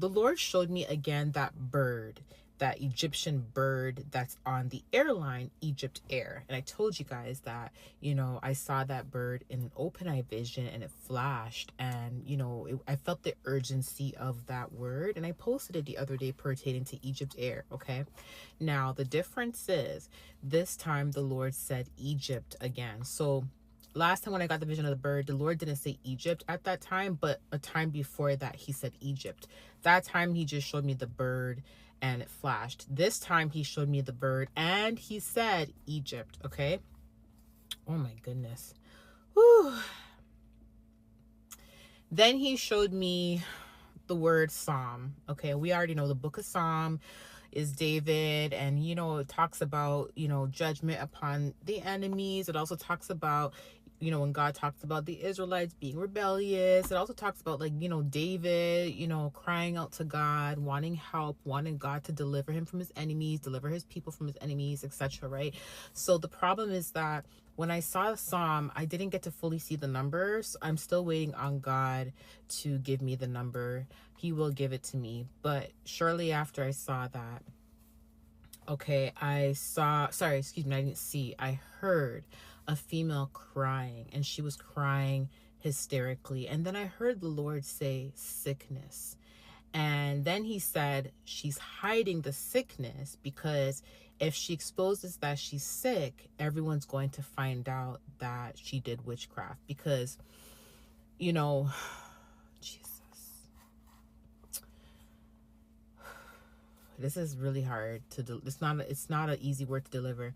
the Lord showed me again that bird, that Egyptian bird that's on the airline Egypt Air. And I told you guys that, I saw that bird in an open eye vision and it flashed. And, I felt the urgency of that word. And I posted it the other day pertaining to Egypt Air. Okay. Now, the difference is this time the Lord said Egypt again. So, last time when I got the vision of the bird, the Lord didn't say Egypt at that time, but a time before that, he said Egypt. That time, he just showed me the bird and it flashed. This time, he showed me the bird and he said Egypt, okay? Oh my goodness. Whew. Then he showed me the word Psalm, okay? We already know the book of Psalm is David, and it talks about judgment upon the enemies. It also talks about when God talks about the Israelites being rebellious. It also talks about David crying out to God, wanting help, wanting God to deliver him from his enemies, deliver his people from his enemies, etc. Right? So the problem is that when I saw the Psalm, I didn't get to fully see the numbers. I'm still waiting on God to give me the number. He will give it to me. But shortly after I saw that, okay, I didn't see, I heard a female crying, and she was crying hysterically. And then I heard the Lord say sickness. And then he said she's hiding the sickness because if she exposes that she's sick, everyone's going to find out that she did witchcraft. Because, Jesus, this is really hard to do. It's not an easy word to deliver.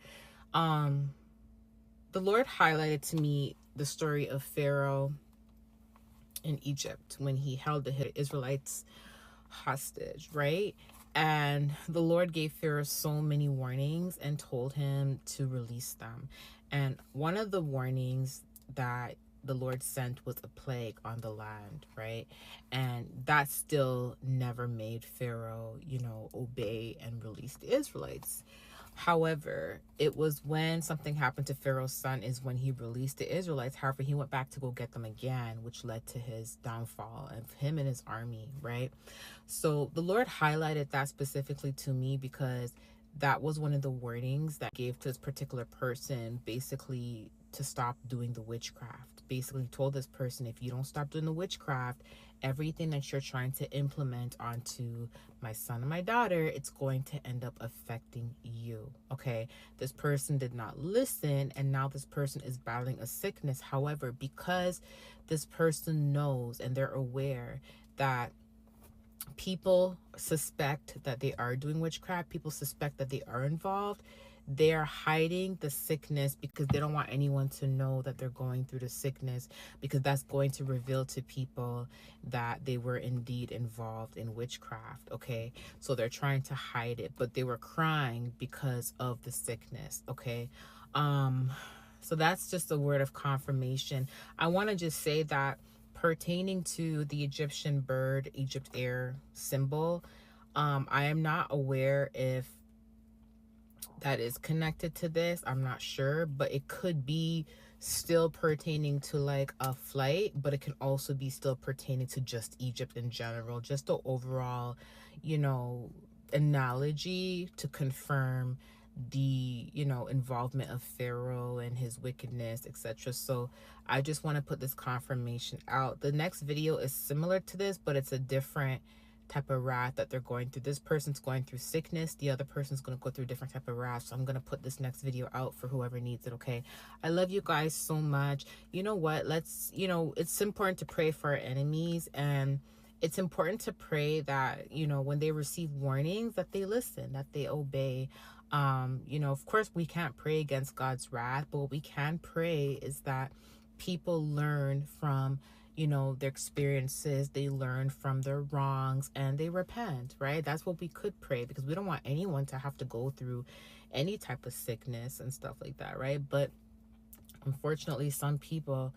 The Lord highlighted to me the story of Pharaoh in Egypt when he held the Israelites hostage, right? And the Lord gave Pharaoh so many warnings and told him to release them. And one of the warnings that the Lord sent was a plague on the land, right? And that still never made Pharaoh, obey and release the Israelites. However, it was when something happened to Pharaoh's son is when he released the Israelites. However, he went back to go get them again, which led to his downfall of him and his army, right? So the Lord highlighted that specifically to me because that was one of the warnings that gave to this particular person, basically to stop doing the witchcraft. Basically told this person, if you don't stop doing the witchcraft, everything that you're trying to implement onto my son and my daughter, it's going to end up affecting you. Okay, this person did not listen, and now this person is battling a sickness. However, because this person knows and they're aware that people suspect that they are doing witchcraft, people suspect that they are involved, they're hiding the sickness because they don't want anyone to know that they're going through the sickness, because that's going to reveal to people that they were indeed involved in witchcraft. Okay, so they're trying to hide it, but they were crying because of the sickness. Okay, so that's just a word of confirmation. I want to just say that pertaining to the Egyptian bird, Egypt Air symbol, I am not aware if that is connected to this. I'm not sure, but it could be still pertaining to like a flight, but it can also be still pertaining to just Egypt in general, just the overall, analogy to confirm the involvement of Pharaoh and his wickedness, etc. So I just want to put this confirmation out. The next video is similar to this, but it's a different type of wrath that they're going through. This person's going through sickness, the other person's going to go through a different type of wrath. So I'm going to put this next video out for whoever needs it. Okay, I love you guys so much. You know what, let's it's important to pray for our enemies, and it's important to pray that when they receive warnings, that they listen, that they obey. Of course we can't pray against God's wrath, but what we can pray is that people learn from their experiences, they learn from their wrongs, and they repent, right? That's what we could pray, because we don't want anyone to have to go through any type of sickness and stuff like that, right? But unfortunately, some people,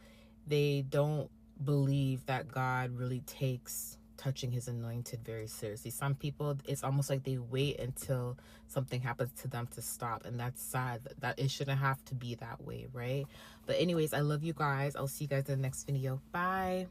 they don't believe that God really takes touching his anointed very seriously. Some people, it's almost like they wait until something happens to them to stop, and that's sad. That it shouldn't have to be that way, right? But anyways, I love you guys. I'll see you guys in the next video. Bye.